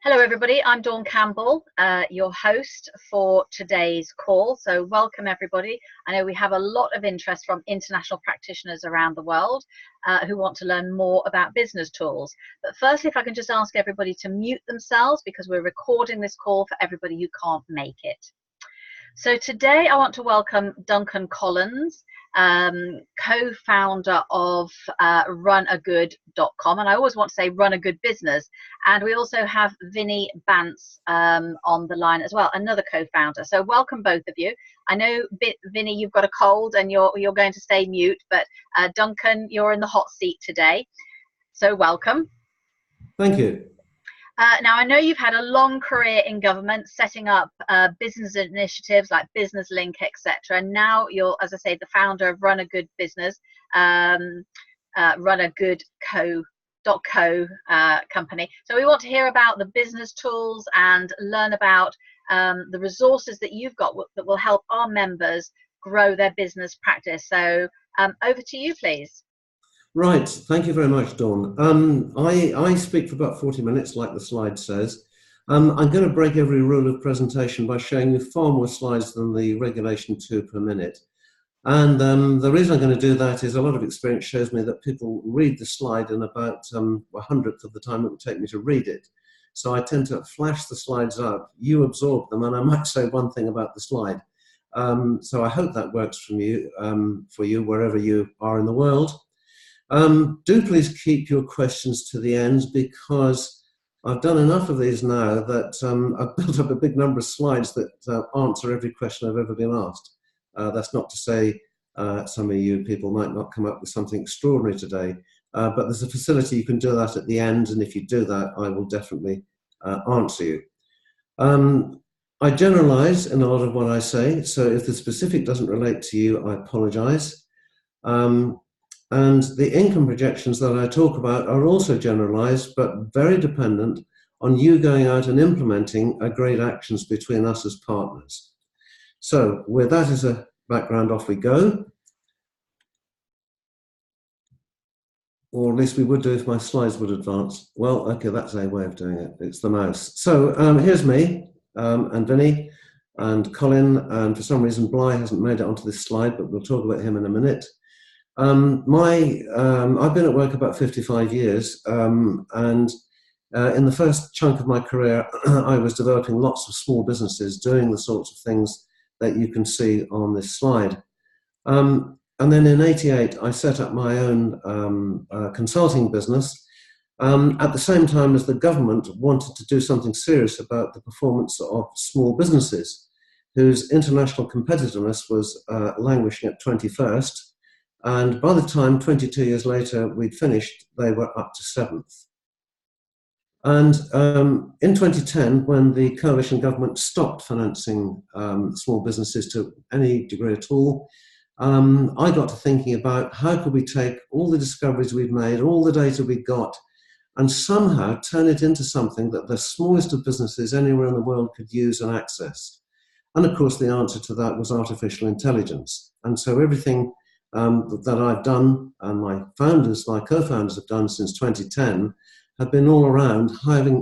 Hello everybody, I'm Dawn Campbell, your host for today's call. So welcome everybody. I know we have a lot of interest from international practitioners around the world who want to learn more about business tools. But firstly, if I can just ask everybody to mute themselves because we're recording this call for everybody who can't make it. So today I want to welcome Duncan Collins, co-founder of RunAGood.com, and I always want to say Run a Good Business. And we also have Vinny Bance on the line as well, another co-founder. So welcome both of you. I know, Vinny, you've got a cold and you're going to stay mute, but Duncan, you're in the hot seat today. So welcome. Thank you. Now, I know you've had a long career in government, setting up business initiatives like Business Link, etc. And now you're, as I say, the founder of Run a Good Business, RunAGood.co company. So we want to hear about the business tools and learn about the resources that you've got that will help our members grow their business practice. So over to you, please. Right, thank you very much, Dawn. I speak for about 40 minutes, like the slide says. I'm going to break every rule of presentation by showing you far more slides than the regulation 2 per minute. And the reason I'm going to do that is a lot of experience shows me that people read the slide in about a 100th of the time it would take me to read it. So I tend to flash the slides up, you absorb them, and I might say one thing about the slide. So I hope that works for you wherever you are in the world. Do please keep your questions to the end because I've done enough of these now that I've built up a big number of slides that answer every question I've ever been asked. That's not to say some of you people might not come up with something extraordinary today, but there's a facility you can do that at the end, and if you do that, I will definitely answer you. I generalize in a lot of what I say, so if the specific doesn't relate to you, I apologize. And the income projections that I talk about are also generalized, but very dependent on you going out and implementing great actions between us as partners. So with that as a background, off we go. Or at least we would do if my slides would advance. Well, okay, that's a way of doing it. It's the mouse. So here's me and Vinny and Colin, and for some reason Bly hasn't made it onto this slide, but we'll talk about him in a minute. I've been at work about 55 years, and in the first chunk of my career, I was developing lots of small businesses doing the sorts of things that you can see on this slide. And then in '88, I set up my own consulting business at the same time as the government wanted to do something serious about the performance of small businesses, whose international competitiveness was languishing at 21st. And by the time, 22 years later, we'd finished, they were up to 7th. And in 2010, when the coalition government stopped financing small businesses to any degree at all, I got to thinking about how could we take all the discoveries we've made, all the data we got, and somehow turn it into something that the smallest of businesses anywhere in the world could use and access. And of course, the answer to that was artificial intelligence. And so everything that I've done and my co-founders have done since 2010 have been all around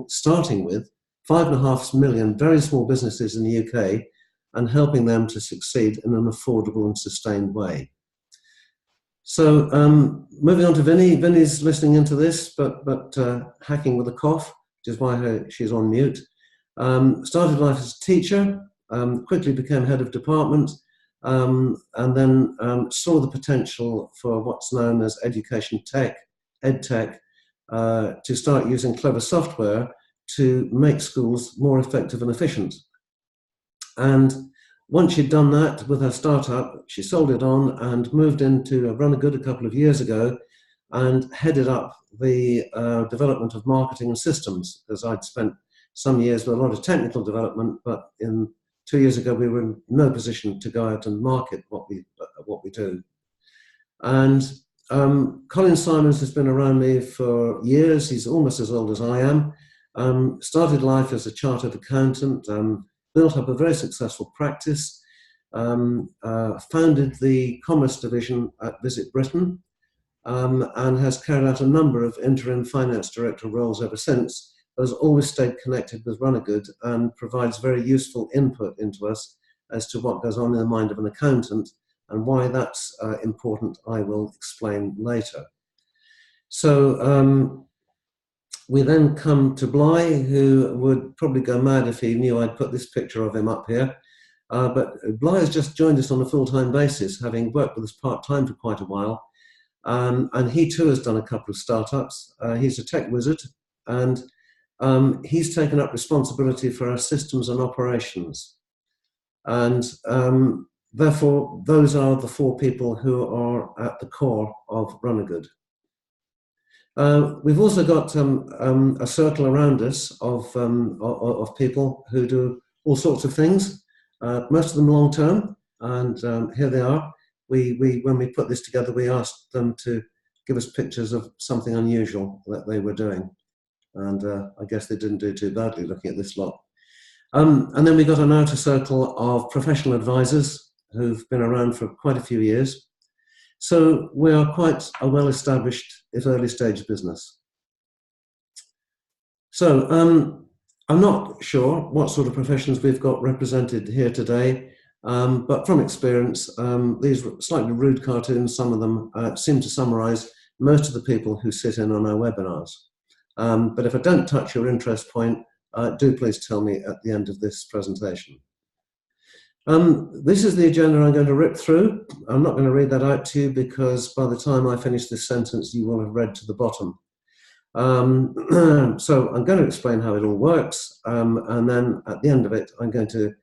starting with 5.5 million very small businesses in the UK and helping them to succeed in an affordable and sustained way. So moving on to Vinny. Vinny's listening into this, but hacking with a cough, which is why she's on mute. Started life as a teacher, quickly became head of department, and then saw the potential for what's known as education tech, EdTech, to start using clever software to make schools more effective and efficient. And once she'd done that with her startup, she sold it on and moved into RunAGood a couple of years ago and headed up the development of marketing and systems, because I'd spent some years with a lot of technical development, but 2 years ago, we were in no position to go out and market what we do. And Colin Simons has been around me for years. He's almost as old as I am. Started life as a chartered accountant, built up a very successful practice, founded the commerce division at Visit Britain, and has carried out a number of interim finance director roles ever since, but has always stayed connected with RunAGood and provides very useful input into us as to what goes on in the mind of an accountant, and why that's important I will explain later. So we then come to Bly, who would probably go mad if he knew I'd put this picture of him up here. But Bly has just joined us on a full-time basis, having worked with us part-time for quite a while. And he too has done a couple of startups. He's a tech wizard, and he's taken up responsibility for our systems and operations. And therefore, those are the four people who are at the core of RunAGood. We've also got a circle around us of people who do all sorts of things, most of them long-term, and here they are. When we put this together, we asked them to give us pictures of something unusual that they were doing, and I guess they didn't do too badly looking at this lot. And then we got an outer circle of professional advisors who've been around for quite a few years. So we are quite a well-established, if early-stage business. So I'm not sure what sort of professions we've got represented here today, but from experience, these slightly rude cartoons, some of them seem to summarize most of the people who sit in on our webinars. But if I don't touch your interest point, do please tell me at the end of this presentation. This is the agenda I'm going to rip through. I'm not going to read that out to you because by the time I finish this sentence, you will have read to the bottom. So I'm going to explain how it all works, and then at the end of it, I'm going to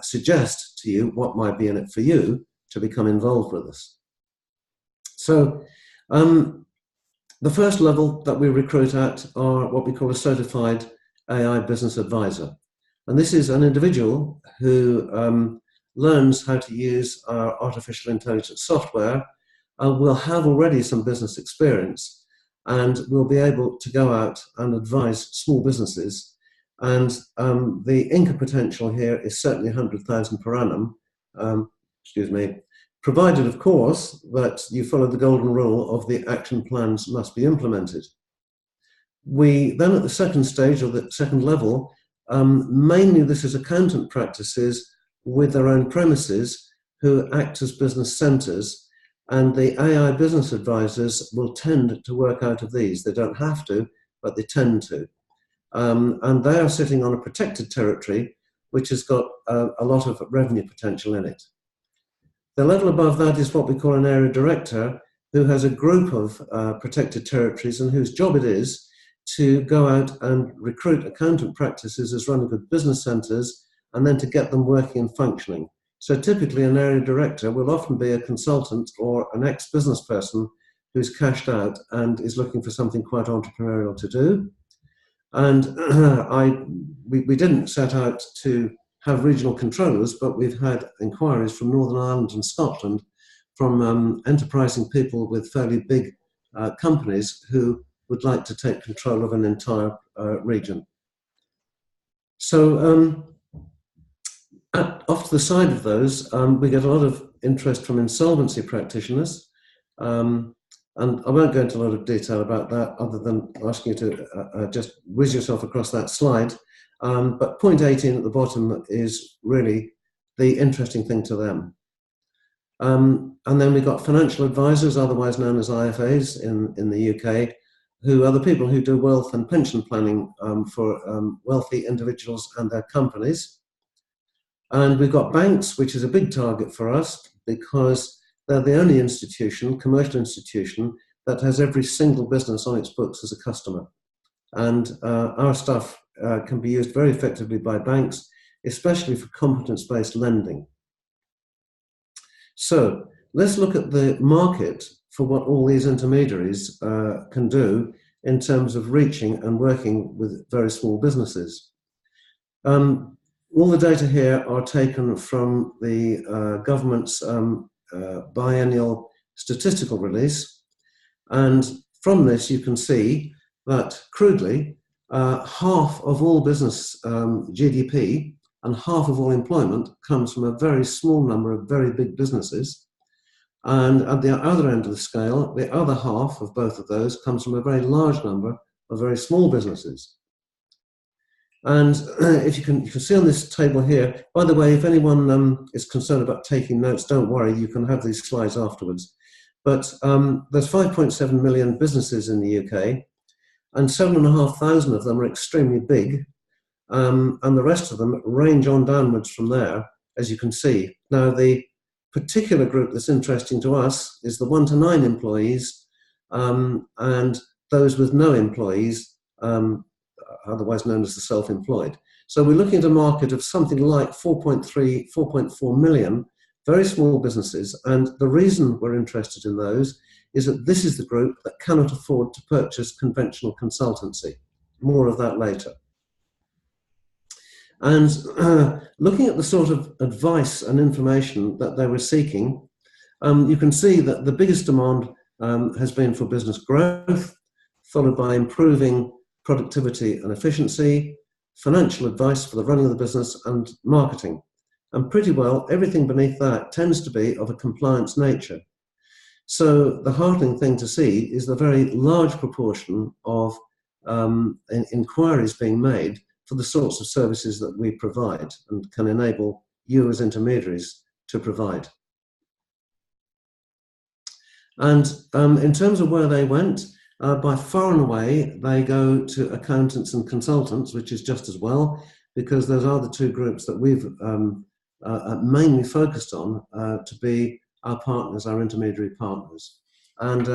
suggest to you what might be in it for you to become involved with us. So the first level that we recruit at are what we call a certified AI business advisor. And this is an individual who learns how to use our artificial intelligence software, will have already some business experience, and will be able to go out and advise small businesses. And the income potential here is certainly 100,000 per annum, provided, of course, that you follow the golden rule of the action plans must be implemented. We then, at the second stage, or the second level, mainly this is accountant practices with their own premises who act as business centres, and the AI business advisors will tend to work out of these. They don't have to, but they tend to. And they are sitting on a protected territory which has got a lot of revenue potential in it. The level above that is what we call an area director, who has a group of protected territories and whose job it is to go out and recruit accountant practices as RunAGood business centres, and then to get them working and functioning. So typically an area director will often be a consultant or an ex-business person who's cashed out and is looking for something quite entrepreneurial to do. And we didn't set out to have regional controllers, but we've had inquiries from Northern Ireland and Scotland from enterprising people with fairly big companies who would like to take control of an entire region. So off to the side of those, we get a lot of interest from insolvency practitioners. And I won't go into a lot of detail about that other than asking you to just whiz yourself across that slide. But point 18 at the bottom is really the interesting thing to them. And then we've got financial advisors, otherwise known as IFAs in the UK, who are the people who do wealth and pension planning for wealthy individuals and their companies. And we've got banks, which is a big target for us because they're the only institution, commercial institution, that has every single business on its books as a customer. And our stuff can be used very effectively by banks, especially for competence-based lending. So let's look at the market for what all these intermediaries can do in terms of reaching and working with very small businesses. All the data here are taken from the government's biennial statistical release, and from this you can see that crudely half of all business GDP and half of all employment comes from a very small number of very big businesses, And at the other end of the scale, the other half of both of those comes from a very large number of very small businesses. And if you can see on this table here, by the way, if anyone is concerned about taking notes, don't worry, you can have these slides afterwards. But there's 5.7 million businesses in the UK, and 7,500 of them are extremely big, and the rest of them range on downwards from there, as you can see. Now, the particular group that's interesting to us is the 1 to 9 employees, and those with no employees, otherwise known as the self-employed. So we're looking at a market of something like 4.3, 4.4 million very small businesses, and the reason we're interested in those is that this is the group that cannot afford to purchase conventional consultancy. More of that later. And looking at the sort of advice and information that they were seeking, you can see that the biggest demand has been for business growth, followed by improving productivity and efficiency, financial advice for the running of the business, and marketing. And pretty well, everything beneath that tends to be of a compliance nature. So the heartening thing to see is the very large proportion of inquiries being made for the sorts of services that we provide and can enable you as intermediaries to provide. And in terms of where they went, by far and away, they go to accountants and consultants, which is just as well, because those are the two groups that we've mainly focused on to be our partners, our intermediary partners. And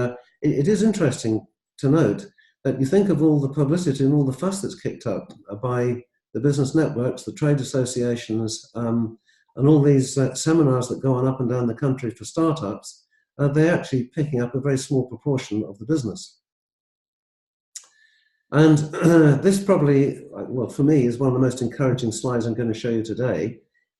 it is interesting to note that you think of all the publicity and all the fuss that's kicked up by the business networks, the trade associations, and all these seminars that go on up and down the country for startups, they're actually picking up a very small proportion of the business. And this probably, well, for me, is one of the most encouraging slides I'm going to show you today.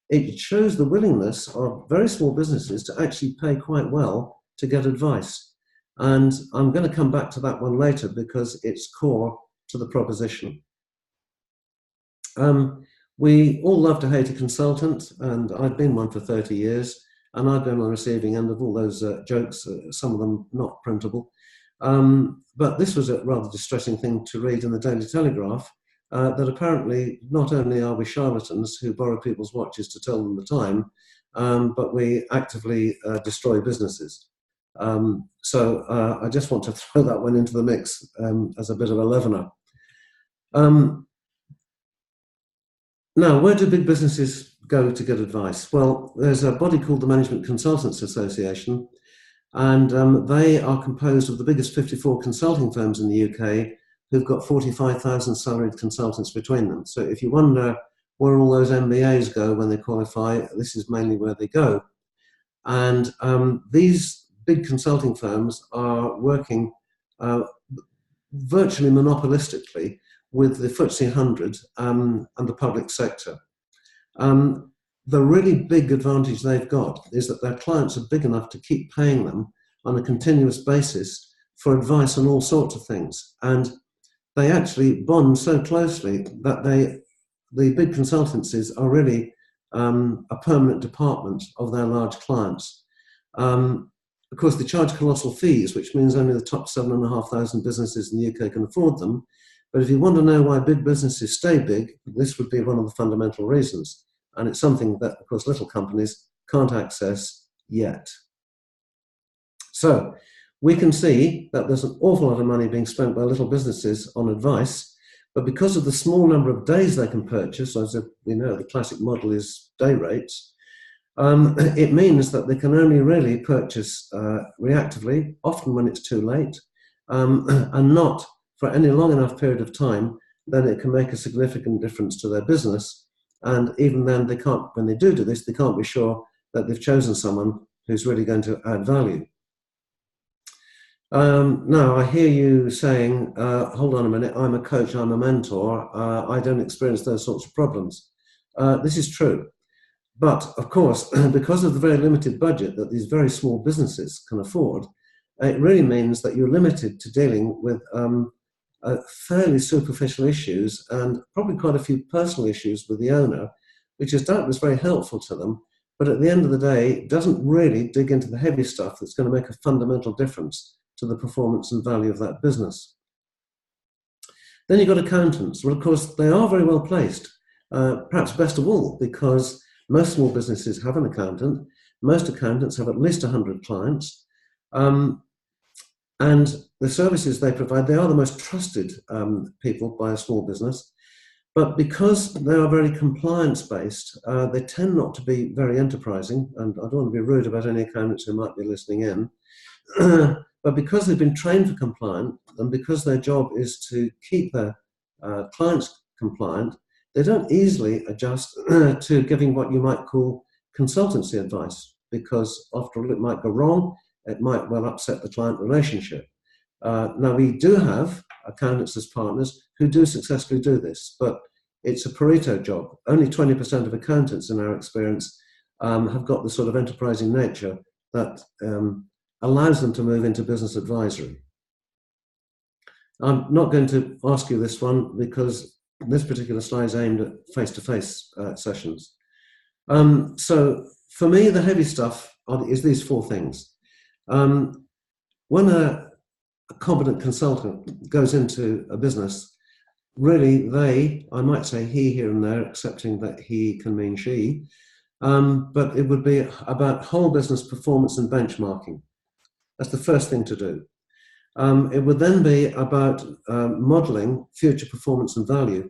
It shows the willingness of very small businesses to actually pay quite well to get advice. And I'm going to come back to that one later because it's core to the proposition. We all love to hate a consultant, and I've been one for 30 years, and I've been on the receiving end of all those jokes, some of them not printable. But this was a rather distressing thing to read in the Daily Telegraph, that apparently not only are we charlatans who borrow people's watches to tell them the time, but we actively destroy businesses. So I just want to throw that one into the mix as a bit of a leavener. Now, where do big businesses go to get advice? Well, there's a body called the Management Consultants Association, and they are composed of the biggest 54 consulting firms in the UK who've got 45,000 salaried consultants between them. So if you wonder where all those MBAs go when they qualify, this is mainly where they go. And these big consulting firms are working virtually monopolistically with the FTSE 100 and the public sector. The really big advantage they've got is that their clients are big enough to keep paying them on a continuous basis for advice on all sorts of things. And they actually bond so closely that the big consultancies are really a permanent department of their large clients. Of course, they charge colossal fees, which means only the top 7,500 businesses in the UK can afford them. But if you want to know why big businesses stay big, this would be one of the fundamental reasons. And it's something that, of course, little companies can't access yet. So we can see that there's an awful lot of money being spent by little businesses on advice, but because of the small number of days they can purchase, as we know the classic model is day rates, it means that they can only really purchase reactively, often when it's too late, and not for any long enough period of time, then it can make a significant difference to their business. And even then, they can't, when they do this, they can't be sure that they've chosen someone who's really going to add value. Now, I hear you saying, hold on a minute, I'm a coach, I'm a mentor, I don't experience those sorts of problems. This is true. But, of course, because of the very limited budget that these very small businesses can afford, it really means that you're limited to dealing with fairly superficial issues and probably quite a few personal issues with the owner, which is doubtless very helpful to them, but at the end of the day, doesn't really dig into the heavy stuff that's going to make a fundamental difference to the performance and value of that business. Then you've got accountants. Well, of course, they are very well placed, perhaps best of all, because most small businesses have an accountant. Most accountants have at least 100 clients. And the services they provide, they are the most trusted people by a small business. But because they are very compliance-based, they tend not to be very enterprising. And I don't want to be rude about any accountants who might be listening in. But because they've been trained for compliance, and because their job is to keep their clients compliant, they don't easily adjust to giving what you might call consultancy advice, because after all, it might go wrong. It might well upset the client relationship. Now, we do have accountants as partners who do successfully do this, but it's a Pareto job. Only 20% of accountants, in our experience, have got the sort of enterprising nature that allows them to move into business advisory. I'm not going to ask you this one because this particular slide is aimed at face-to-face sessions. So for me, the heavy stuff is these four things. When a competent consultant goes into a business, really I might say he here and there, accepting that he can mean she, but it would be about whole business performance and benchmarking. That's the first thing to do. It would then be about modelling future performance and value.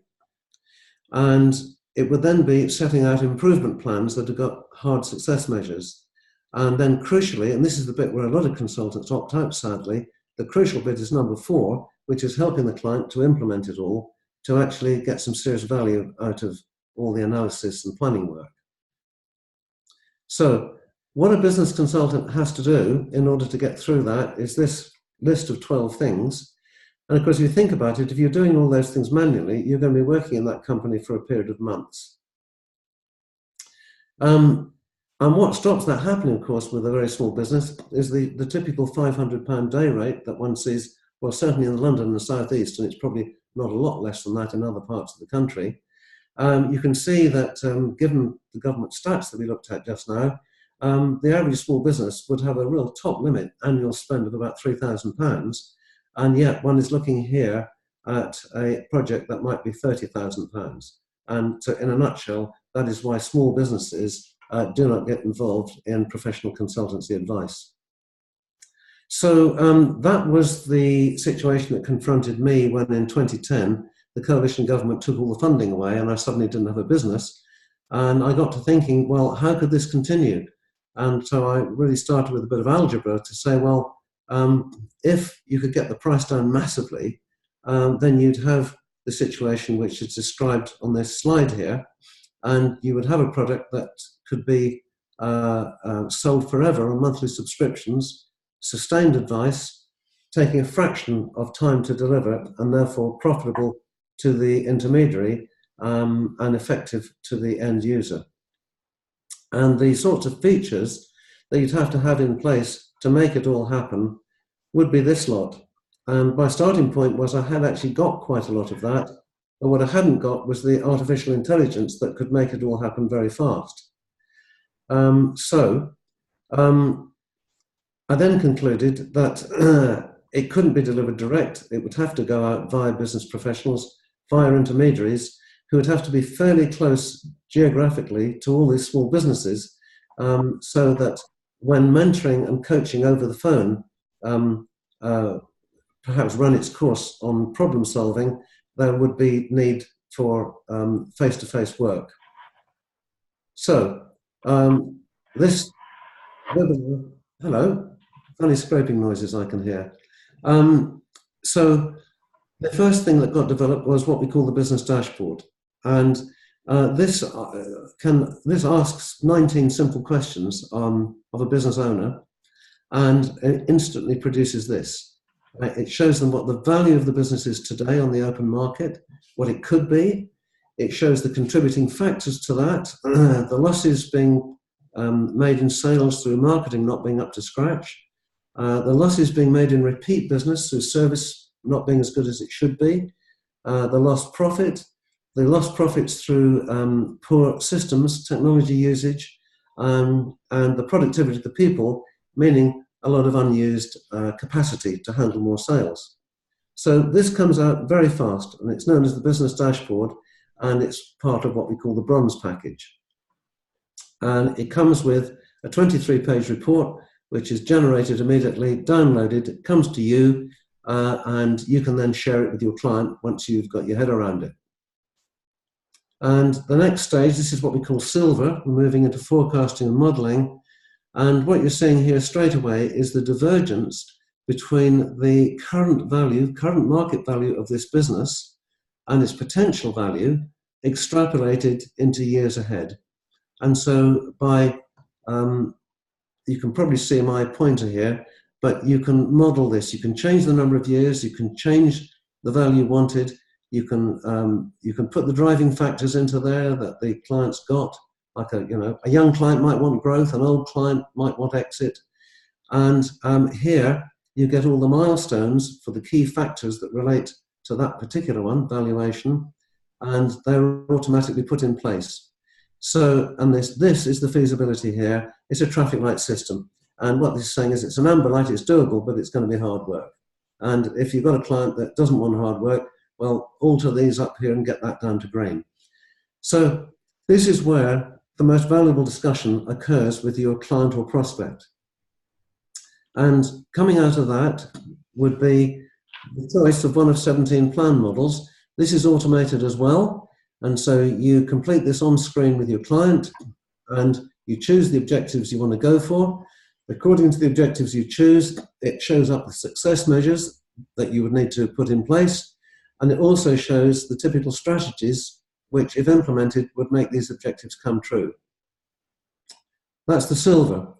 And it would then be setting out improvement plans that have got hard success measures. And then crucially, and this is the bit where a lot of consultants opt out, sadly, the crucial bit is number 4, which is helping the client to implement it all, to actually get some serious value out of all the analysis and planning work. So what a business consultant has to do in order to get through that is this list of 12 things. And of course, if you think about it, if you're doing all those things manually, you're going to be working in that company for a period of months. And what stops that happening, of course, with a very small business is the typical £500 day rate that one sees, well, certainly in London and the South East, and it's probably not a lot less than that in other parts of the country. You can see that given the government stats that we looked at just now, the average small business would have a real top limit annual spend of about £3,000, and yet one is looking here at a project that might be £30,000. And so in a nutshell, that is why small businesses do not get involved in professional consultancy advice. So that was the situation that confronted me when in 2010, the coalition government took all the funding away and I suddenly didn't have a business. And I got to thinking, well, how could this continue? And so I really started with a bit of algebra to say, well, if you could get the price down massively, then you'd have the situation which is described on this slide here, and you would have a product that could be sold forever on monthly subscriptions, sustained advice, taking a fraction of time to deliver, and therefore profitable to the intermediary and effective to the end user. And the sorts of features that you'd have to have in place to make it all happen would be this lot. And my starting point was I had actually got quite a lot of that, but what I hadn't got was the artificial intelligence that could make it all happen very fast. I then concluded that it couldn't be delivered direct. It would have to go out via business professionals, via intermediaries, who would have to be fairly close geographically to all these small businesses, so that when mentoring and coaching over the phone perhaps run its course on problem solving, there would be need for face-to-face work. So this, hello, funny scraping noises I can hear. So the first thing that got developed was what we call the business dashboard. And this asks 19 simple questions of a business owner, and it instantly produces this. It shows them what the value of the business is today on the open market, what it could be. It shows the contributing factors to that, the losses being made in sales through marketing not being up to scratch, the losses being made in repeat business through service not being as good as it should be, the lost profit, the lost profits through poor systems, technology usage, and the productivity of the people, meaning a lot of unused capacity to handle more sales. So this comes out very fast, and it's known as the business dashboard, and it's part of what we call the bronze package. And it comes with a 23-page report, which is generated immediately, downloaded, it comes to you, and you can then share it with your client once you've got your head around it. And the next stage, this is what we call silver. We're moving into forecasting and modeling. And what you're seeing here straight away is the divergence between the current market value of this business and its potential value extrapolated into years ahead. And so you can probably see my pointer here, but you can model this. You can change the number of years, you can change the value wanted, you can put the driving factors into there that the client's got, like a young client might want growth, an old client might want exit. And here you get all the milestones for the key factors that relate to that particular one, valuation, and they're automatically put in place. So, and this is the feasibility here. It's a traffic light system. And what this is saying is it's an amber light, it's doable, but it's going to be hard work. And if you've got a client that doesn't want hard work, well, alter these up here and get that down to green. So this is where the most valuable discussion occurs with your client or prospect. And coming out of that would be the choice of one of 17 plan models. This is automated as well. And so you complete this on screen with your client and you choose the objectives you want to go for. According to the objectives you choose, it shows up the success measures that you would need to put in place. And it also shows the typical strategies which, if implemented, would make these objectives come true. That's the silver.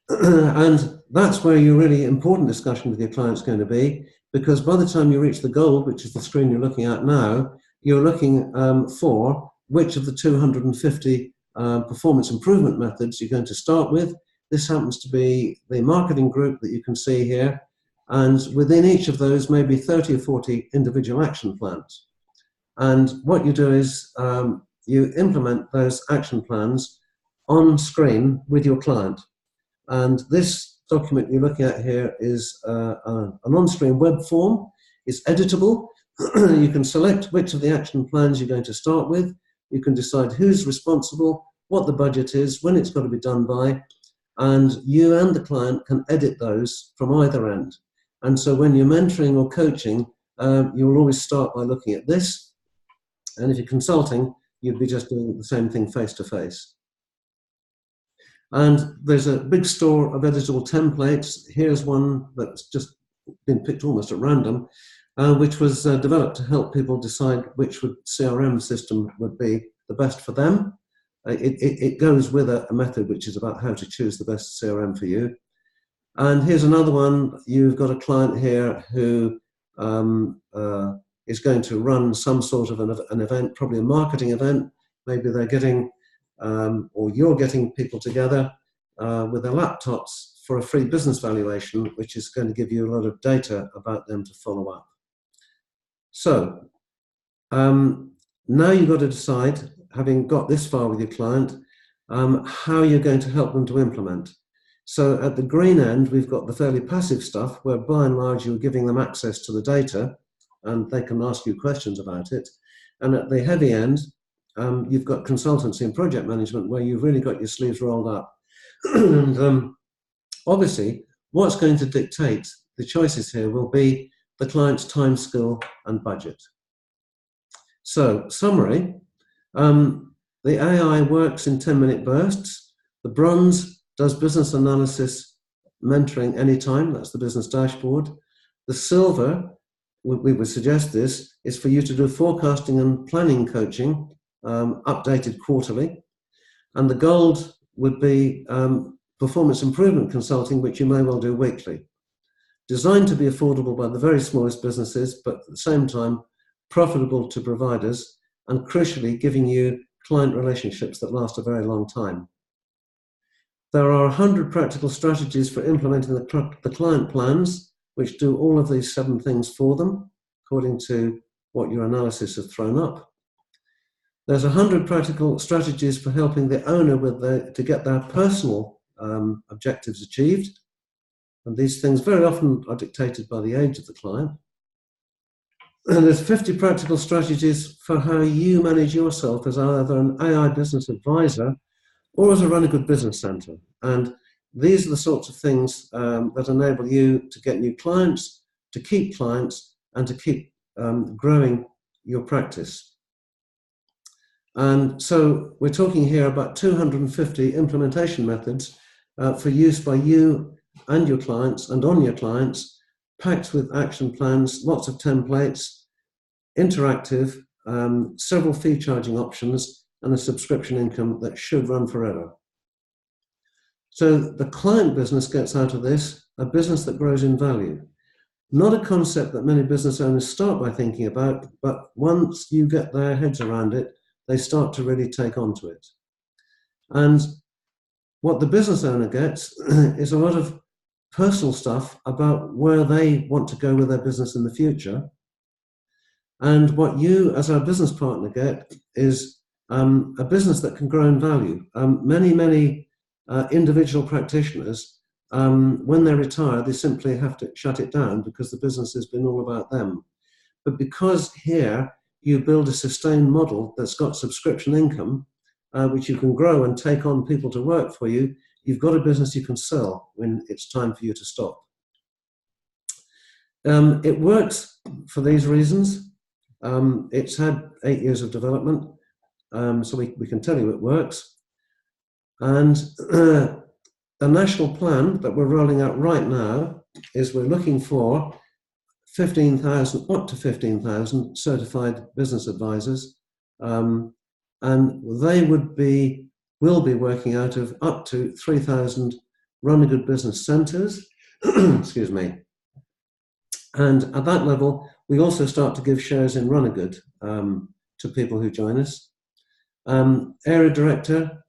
And that's where your really important discussion with your client is going to be, because by the time you reach the gold, which is the screen you're looking at now, you're looking for which of the 250 performance improvement methods you're going to start with. This happens to be the marketing group that you can see here. And within each of those, maybe 30 or 40 individual action plans. And what you do is you implement those action plans on screen with your client. And this document you're looking at here is an on-screen web form. It's editable. You can select which of the action plans you're going to start with. You can decide who's responsible, what the budget is, when it's got to be done by, and you and the client can edit those from either end. And so when you're mentoring or coaching, you'll always start by looking at this. And if you're consulting, you'd be just doing the same thing face to face. And there's a big store of editable templates. Here's one that's just been picked almost at random, which was developed to help people decide which CRM system would be the best for them. It goes with a method which is about how to choose the best CRM for you. And here's another one. You've got a client here who is going to run some sort of an event, probably a marketing event. Maybe they're getting, or you're getting people together with their laptops for a free business valuation, which is going to give you a lot of data about them to follow up. So now you've got to decide, having got this far with your client, how you're going to help them to implement. So at the green end, we've got the fairly passive stuff where by and large you're giving them access to the data and they can ask you questions about it. And at the heavy end, you've got consultancy and project management where you've really got your sleeves rolled up. And obviously, what's going to dictate the choices here will be the client's time, skill, and budget. So, summary, the AI works in 10-minute bursts. The bronze does business analysis mentoring anytime. That's the business dashboard. The silver, we would suggest this, is for you to do forecasting and planning coaching, updated quarterly. And the gold would be performance improvement consulting, which you may well do weekly. Designed to be affordable by the very smallest businesses, but at the same time, profitable to providers, and crucially, giving you client relationships that last a very long time. There are 100 practical strategies for implementing the client plans, which do all of these 7 things for them, according to what your analysis has thrown up. There's 100 practical strategies for helping the owner to get their personal objectives achieved. And these things very often are dictated by the age of the client. And there's 50 practical strategies for how you manage yourself as either an AI business advisor or as a RunAGood business center. And these are the sorts of things that enable you to get new clients, to keep clients, and to keep growing your practice. And so we're talking here about 250 implementation methods for use by you and your clients and on your clients, packed with action plans, lots of templates, interactive, several fee charging options, and a subscription income that should run forever. So the client business gets out of this a business that grows in value. Not a concept that many business owners start by thinking about, but once you get their heads around it, they start to really take onto it. And what the business owner gets is a lot of personal stuff about where they want to go with their business in the future. And what you as our business partner get is a business that can grow in value. Many individual practitioners, when they retire, they simply have to shut it down because the business has been all about them. But because here you build a sustained model that's got subscription income, which you can grow and take on people to work for you, you've got a business you can sell when it's time for you to stop. It works for these reasons. It's had 8 years of development, so we can tell you it works. And the national plan that we're rolling out right now is we're looking for 15,000, up to 15,000 certified business advisors, and they will be working out of up to 3,000 RunAGood business centers. Excuse me. And at that level, we also start to give shares in RunAGood to people who join us. Area director,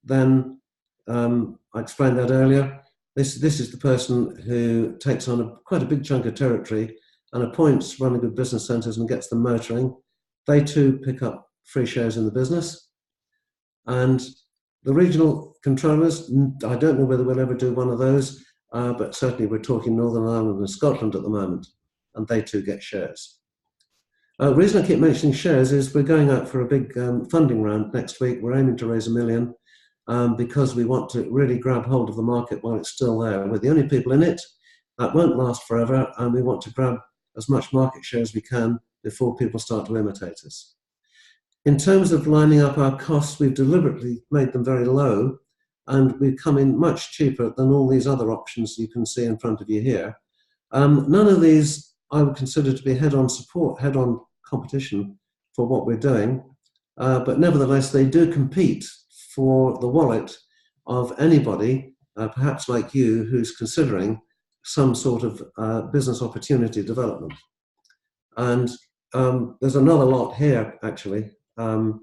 then I explained that earlier. This is the person who takes on quite a big chunk of territory and appoints RunAGood business centers and gets them motoring. They too pick up free shares in the business. And the regional controllers, I don't know whether we'll ever do one of those, but certainly we're talking Northern Ireland and Scotland at the moment, and they too get shares. The reason I keep mentioning shares is we're going out for a big funding round next week. We're aiming to raise $1 million because we want to really grab hold of the market while it's still there. We're the only people in it. That won't last forever, and we want to grab as much market share as we can before people start to imitate us. In terms of lining up our costs, we've deliberately made them very low, and we've come in much cheaper than all these other options you can see in front of you here. None of these I would consider to be head-on support, head-on competition for what we're doing, but nevertheless they do compete for the wallet of anybody, perhaps like you, who's considering some sort of business opportunity development. And there's another lot here, actually, and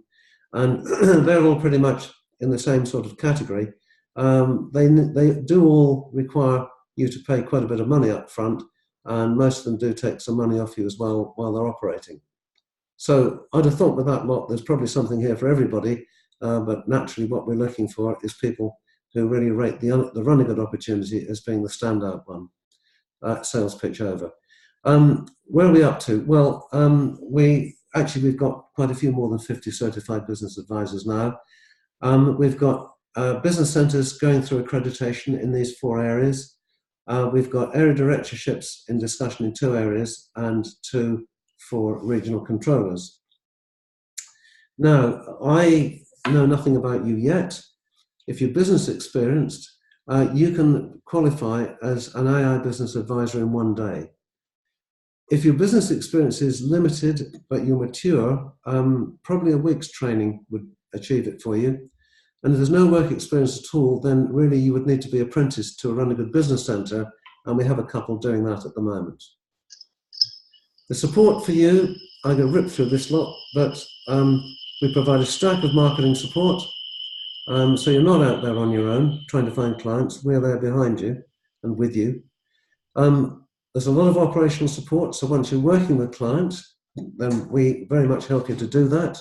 they're all pretty much in the same sort of category. They do all require you to pay quite a bit of money up front, and most of them do take some money off you as well while they're operating. So I'd have thought with that lot, there's probably something here for everybody, but naturally what we're looking for is people who really rate the RunAGood opportunity as being the standout one. Sales pitch over. Where are we up to? Well, we've got quite a few more than 50 certified business advisors now. We've got business centers going through accreditation in these 4 areas. We've got area directorships in discussion in 2 areas and 2 for regional controllers. Now, I know nothing about you yet. If you're business experienced, you can qualify as an AI business advisor in 1 day. If your business experience is limited, but you're mature, probably a week's training would achieve it for you. And if there's no work experience at all, then really you would need to be apprenticed to a RunAGood business center, and we have a couple doing that at the moment. The support for you, I go rip through this lot, but we provide a stack of marketing support. So you're not out there on your own trying to find clients. We're there behind you and with you. There's a lot of operational support. So once you're working with clients, then we very much help you to do that.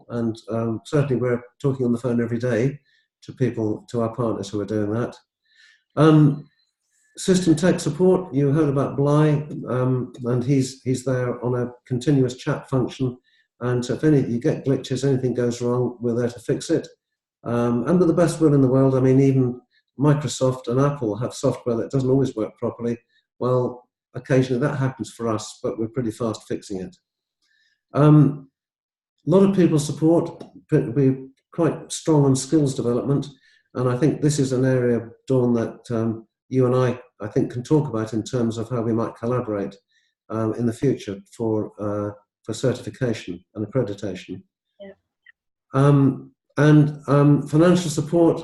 and certainly we're talking on the phone every day to people, to our partners who are doing that. System tech support, you heard about Bly, and he's there on a continuous chat function, and so if you get glitches, anything goes wrong, we're there to fix it. And with the best will in the world, I mean, even Microsoft and Apple have software that doesn't always work properly. Well, occasionally that happens for us, but we're pretty fast fixing it. A lot of people support, we're quite strong on skills development, and I think this is an area, Dawn, that you and I think, can talk about in terms of how we might collaborate in the future for certification and accreditation. Yeah. Financial support,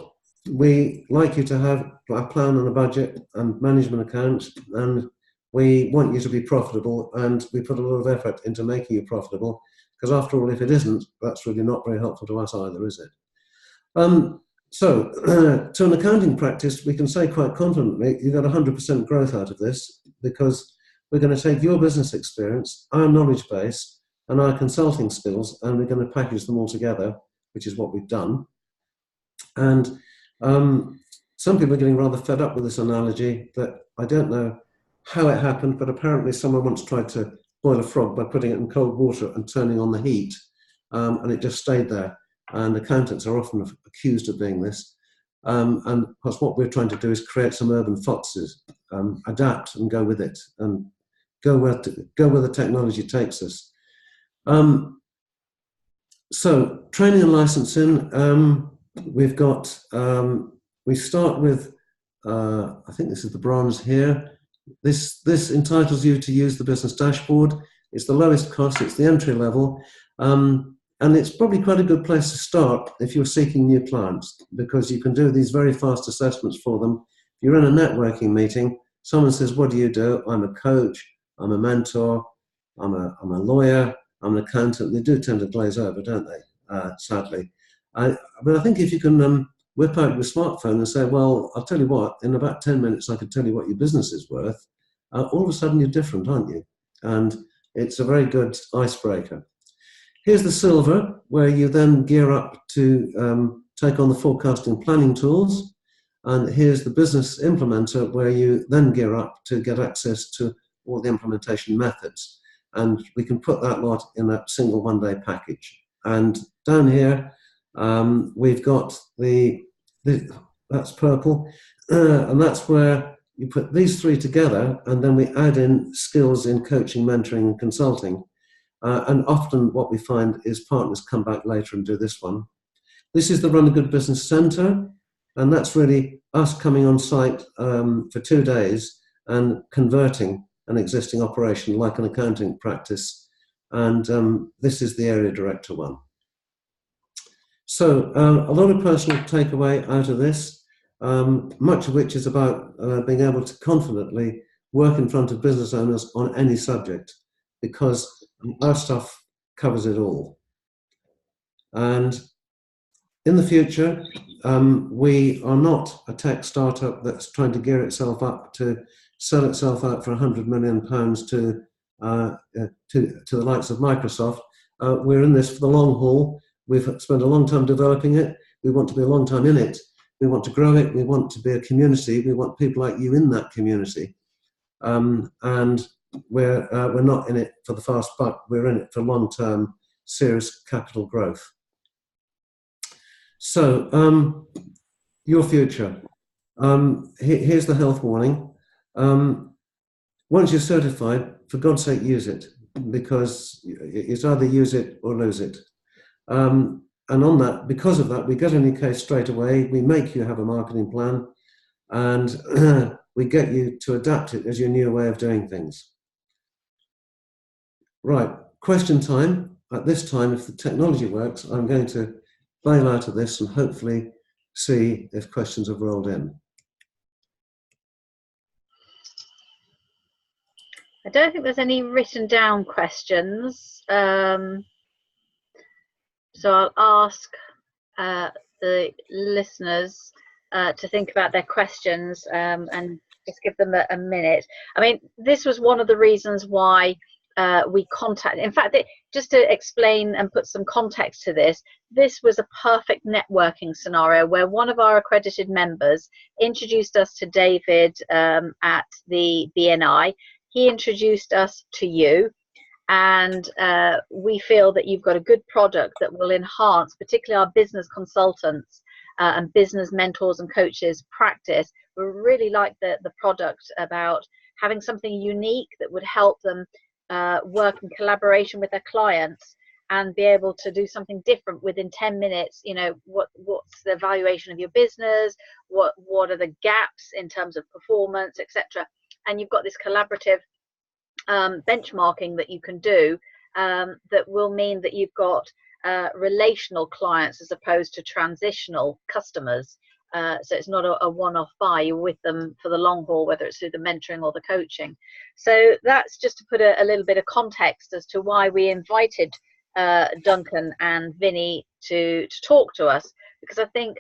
we like you to have a plan and a budget and management accounts, and we want you to be profitable, and we put a lot of effort into making you profitable, because after all, if it isn't, that's really not very helpful to us either, is it? So, to an accounting practice, we can say quite confidently, you got 100% growth out of this, because we're going to take your business experience, our knowledge base, and our consulting skills, and we're going to package them all together, which is what we've done. And some people are getting rather fed up with this analogy, that I don't know how it happened, but apparently someone once tried to boil a frog by putting it in cold water and turning on the heat, and it just stayed there. And accountants are often accused of doing this. And what we're trying to do is create some urban foxes, adapt and go with it, and go where the technology takes us. So training and licensing, we've got, we start with, I think this is the bronze here. This entitles you to use the business dashboard. It's the lowest cost, it's the entry level. And it's probably quite a good place to start if you're seeking new clients, because you can do these very fast assessments for them. If you're in a networking meeting, someone says, what do you do? I'm a coach, I'm a mentor, I'm a lawyer, I'm an accountant. They do tend to glaze over, don't they? Sadly. But I think if you can whip out your smartphone and say, well, I'll tell you what, in about 10 minutes, I can tell you what your business is worth, all of a sudden you're different, aren't you? And it's a very good icebreaker. Here's the silver, where you then gear up to take on the forecasting planning tools. And here's the business implementer, where you then gear up to get access to all the implementation methods. And we can put that lot in a single one-day package. And down here, we've got that's purple, and that's where you put these three together, and then we add in skills in coaching, mentoring, and consulting. And often what we find is partners come back later and do this one. This is the RunAGood Business Centre, and that's really us coming on site for 2 days and converting an existing operation like an accounting practice. And this is the area director one. So a lot of personal takeaway out of this, much of which is about being able to confidently work in front of business owners on any subject, because our stuff covers it all. And in the future, we are not a tech startup that's trying to gear itself up to sell itself out for £100 million to the likes of Microsoft. We're in this for the long haul. We've spent a long time developing it. We want to be a long time in it. We want to grow it. We want to be a community. We want people like you in that community. And we're not in it for the fast buck. We're in it for long-term, serious capital growth. So, your future. Here's the health warning. Once you're certified, for God's sake, use it, because it's either use it or lose it. And on that, because of that, we get in your case straight away. We make you have a marketing plan, and we get you to adapt it as your new way of doing things. Right, question time. At this time, if the technology works, I'm going to bail out of this and hopefully see if questions have rolled in. I don't think there's any written down questions. So I'll ask the listeners to think about their questions and just give them a minute. I mean, this was one of the reasons why we contact. In fact, just to explain and put some context to this, this was a perfect networking scenario where one of our accredited members introduced us to David at the BNI. He introduced us to you, and we feel that you've got a good product that will enhance particularly our business consultants and business mentors and coaches practice. We really like the product about having something unique that would help them work in collaboration with their clients and be able to do something different within 10 minutes. You know, what's the evaluation of your business, what are the gaps in terms of performance, etc. And you've got this collaborative benchmarking that you can do that will mean that you've got relational clients as opposed to transitional customers. So it's not a one-off buy, you're with them for the long haul, whether it's through the mentoring or the coaching. So that's just to put a little bit of context as to why we invited Duncan and Vinny to talk to us, because I think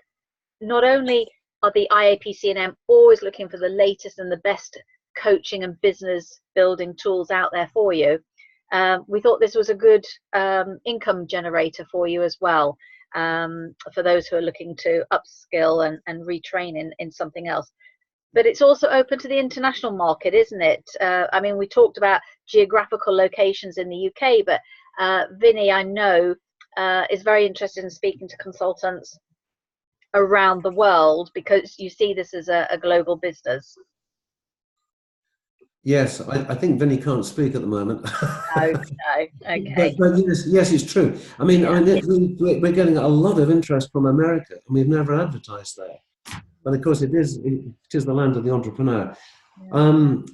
not only are the IAPC&M always looking for the latest and the best coaching and business building tools out there for you, we thought this was a good income generator for you as well, for those who are looking to upskill and retrain in something else. But it's also open to the international market, isn't it? I mean, we talked about geographical locations in the UK, but Vinny, I know, is very interested in speaking to consultants around the world, because you see this as a global business. Yes, I think Vinny can't speak at the moment. No, okay. But yes, it's true. I mean, Yeah. we're getting a lot of interest from America, and we've never advertised there. But of course, it is the land of the entrepreneur. Yeah.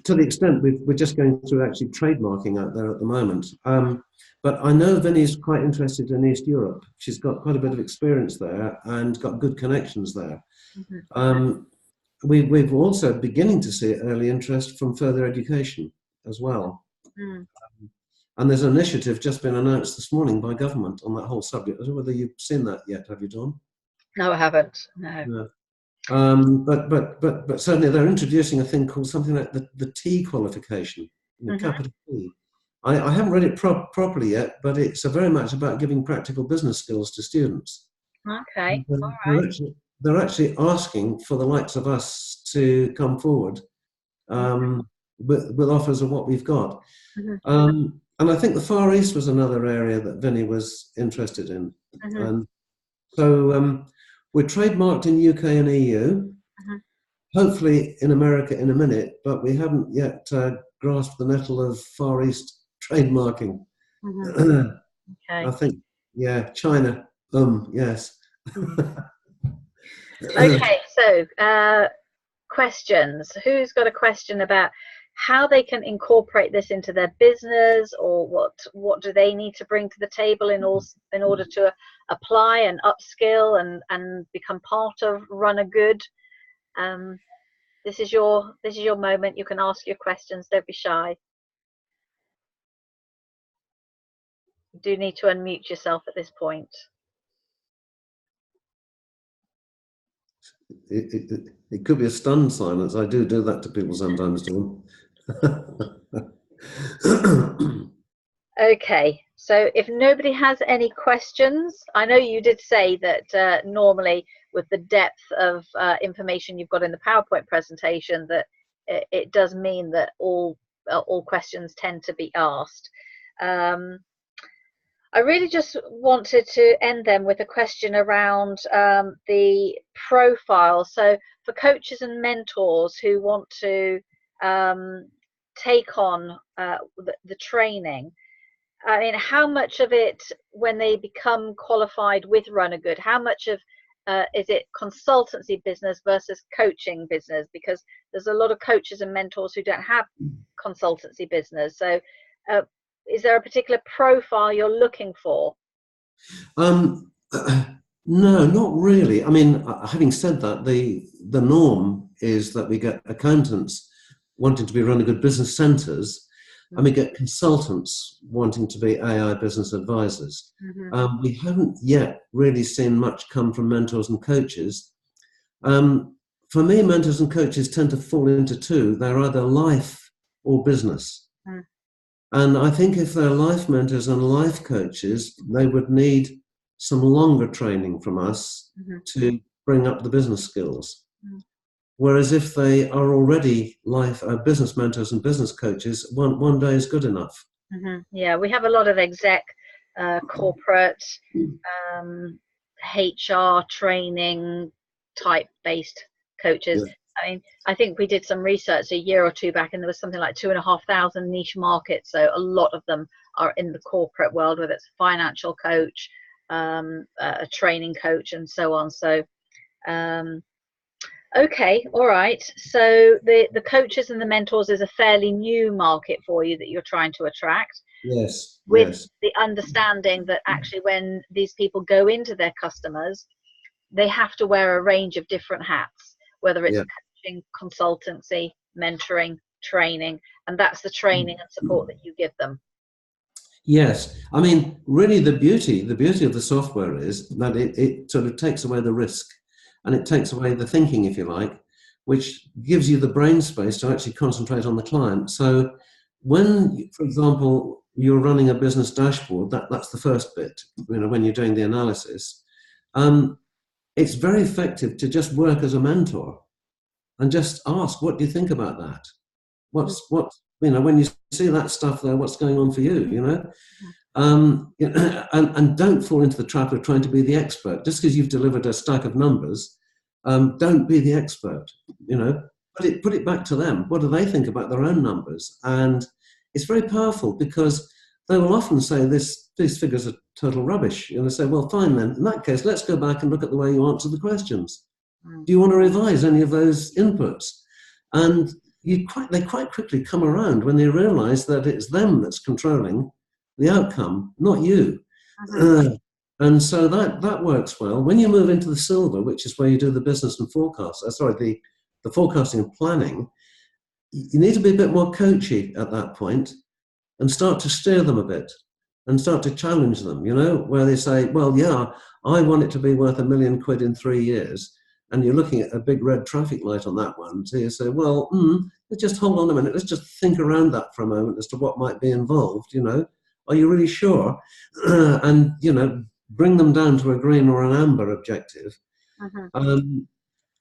To the extent we're just going through actually trademarking out there at the moment. But I know Vinny's quite interested in East Europe. She's got quite a bit of experience there and got good connections there. Mm-hmm. We've also beginning to see early interest from further education as well. Mm. And there's an initiative just been announced this morning by government on that whole subject. I don't know whether you've seen that yet, have you, Dawn? No, I haven't. No. No. But certainly they're introducing a thing called something like the T qualification, capital T. I haven't read it properly yet, but it's very much about giving practical business skills to students. Okay, all right. They're actually asking for the likes of us to come forward with offers of what we've got. And I think the Far East was another area that Vinny was interested in. And so we're trademarked in UK and EU, hopefully in America in a minute, but we haven't yet grasped the nettle of Far East trademarking. Okay. I think, yeah, China, yes. Okay, so questions. Who's got a question about how they can incorporate this into their business, or what do they need to bring to the table in order to apply and upskill and become part of RunAGood? This is your moment. You can ask your questions. Don't be shy. You do need to unmute yourself at this point. It could be a stunned silence. I do that to people sometimes, Dawn. Okay, so if nobody has any questions, I know you did say that normally with the depth of information you've got in the PowerPoint presentation, that it does mean that all questions tend to be asked. I really just wanted to end them with a question around the profile. So for coaches and mentors who want to take on the training, I mean, how much of it, when they become qualified with RunAGood, how much of is it consultancy business versus coaching business? Because there's a lot of coaches and mentors who don't have consultancy business. So is there a particular profile you're looking for? No, not really. I mean, having said that, the norm is that we get accountants wanting to be RunAGood business centres, and we get consultants wanting to be AI business advisors. We haven't yet really seen much come from mentors and coaches. For me, mentors and coaches tend to fall into two. They're either life or business. And I think if they're life mentors and life coaches, they would need some longer training from us to bring up the business skills. Whereas if they are already life business mentors and business coaches, one day is good enough. Yeah, we have a lot of exec, corporate, HR training type based coaches. Yeah. I mean, I think we did some research a year or two back, and there was something like 2,500 niche markets. So a lot of them are in the corporate world, whether it's a financial coach, a training coach, and so on. So, okay, all right. So the coaches and the mentors is a fairly new market for you that you're trying to attract. Yes. With Yes. the understanding that actually when these people go into their customers, they have to wear a range of different hats, whether it's coaching, consultancy, mentoring, training, and that's the training and support that you give them. Yes, I mean, really, the beauty of the software is that it sort of takes away the risk, and it takes away the thinking, if you like, which gives you the brain space to actually concentrate on the client. So, when, for example, you're running a business dashboard, that's the first bit. You know, when you're doing the analysis, it's very effective to just work as a mentor and just ask, "What do you think about that? What when you see that stuff there, what's going on for you?" You know. And don't fall into the trap of trying to be the expert. Just because you've delivered a stack of numbers, don't be the expert. You know, put it back to them. What do they think about their own numbers? And it's very powerful because they will often say these figures are total rubbish. And they say, well, fine then. In that case, let's go back and look at the way you answer the questions. Do you want to revise any of those inputs? And they quite quickly come around when they realise that it's them that's controlling the outcome, not you. And so that works well. When you move into the silver, which is where you do the business and forecast, the forecasting and planning, you need to be a bit more coachy at that point and start to steer them a bit and start to challenge them, you know, where they say, well, yeah, I want it to be worth £1 million in 3 years. And you're looking at a big red traffic light on that one. So you say, well, let's just hold on a minute. Let's just think around that for a moment as to what might be involved, you know. Are you really sure? And, you know, bring them down to a green or an amber objective.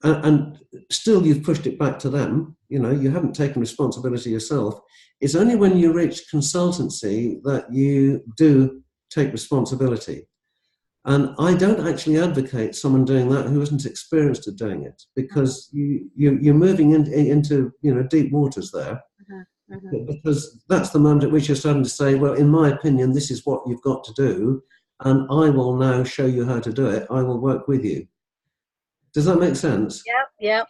And still you've pushed it back to them. You know, you haven't taken responsibility yourself. It's only when you reach consultancy that you do take responsibility. And I don't actually advocate someone doing that who isn't experienced at doing it, because you're moving into you know, deep waters there. Because that's the moment at which you're starting to say, well, in my opinion, this is what you've got to do, and I will now show you how to do it. I will work with you. Does that make sense? Yeah.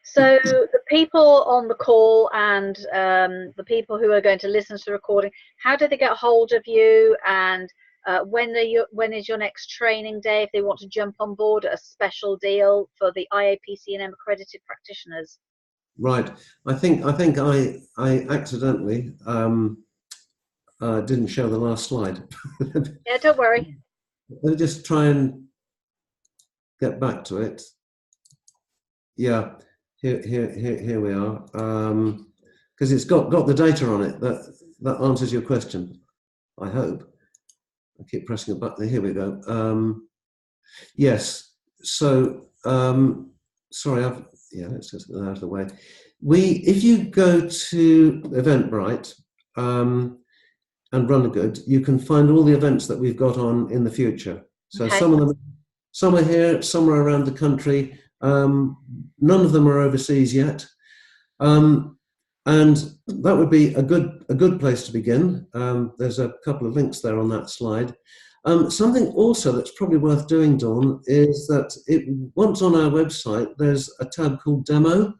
So the people on the call and the people who are going to listen to the recording, how do they get hold of you? And when is your next training day if they want to jump on board at a special deal for the IAPC&M accredited practitioners? Right. I think I accidentally didn't show the last slide. Yeah, don't worry. Let me just try and get back to it. Yeah, here we are. Because it's got the data on it that answers your question, I hope. I keep pressing a button. Here we go. Yes. So sorry, let's just get that out of the way. If you go to Eventbrite and RunAGood, you can find all the events that we've got on in the future. So some are here, some are around the country. None of them are overseas yet. And that would be a good place to begin. There's a couple of links there on that slide. Something also that's probably worth doing, Dawn, is that once on our website, there's a tab called Demo,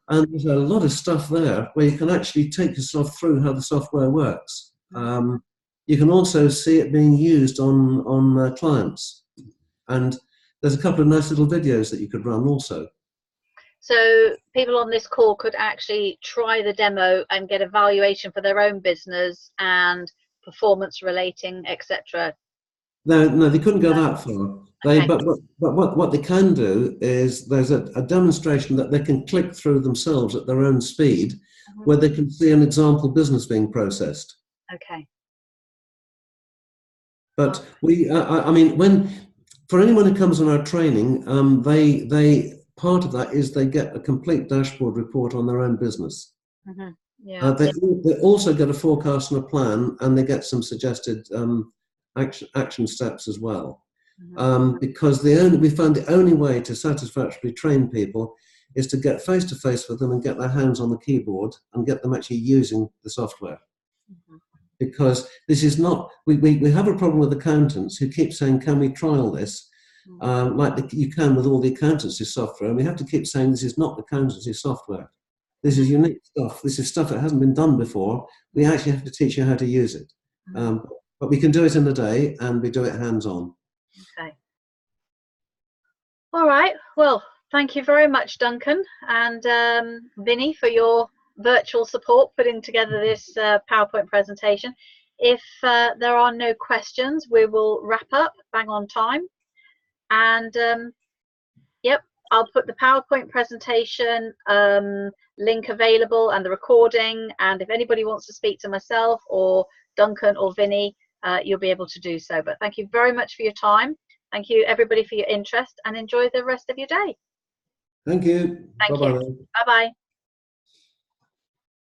and there's a lot of stuff there where you can actually take yourself through how the software works. You can also see it being used on clients, and there's a couple of nice little videos that you could run also. So people on this call could actually try the demo and get a valuation for their own business and performance relating, etc. No, they couldn't go that far. But what they can do is there's a demonstration that they can click through themselves at their own speed, where they can see an example business being processed. Okay. But I mean, for anyone who comes on our training, they part of that is they get a complete dashboard report on their own business. Mm-hmm. Yeah. They also get a forecast and a plan, and they get some suggested action steps as well. Mm-hmm. Because we found the only way to satisfactorily train people is to get face to face with them and get their hands on the keyboard and get them actually using the software. Mm-hmm. Because this is not, we have a problem with accountants who keep saying, can we trial this? Like you can with all the accountancy software. And we have to keep saying this is not accountancy software. This is unique stuff. This is stuff that hasn't been done before. We actually have to teach you how to use it. But we can do it in a day, and we do it hands-on. Okay. All right. Well, thank you very much, Duncan and Vinny, for your virtual support putting together this PowerPoint presentation. If there are no questions, we will wrap up bang on time. And yep, I'll put the PowerPoint presentation link available and the recording. And if anybody wants to speak to myself or Duncan or Vinny, you'll be able to do so. But thank you very much for your time. Thank you, everybody, for your interest, and enjoy the rest of your day. Thank you. Thank Bye-bye. you. Bye-bye.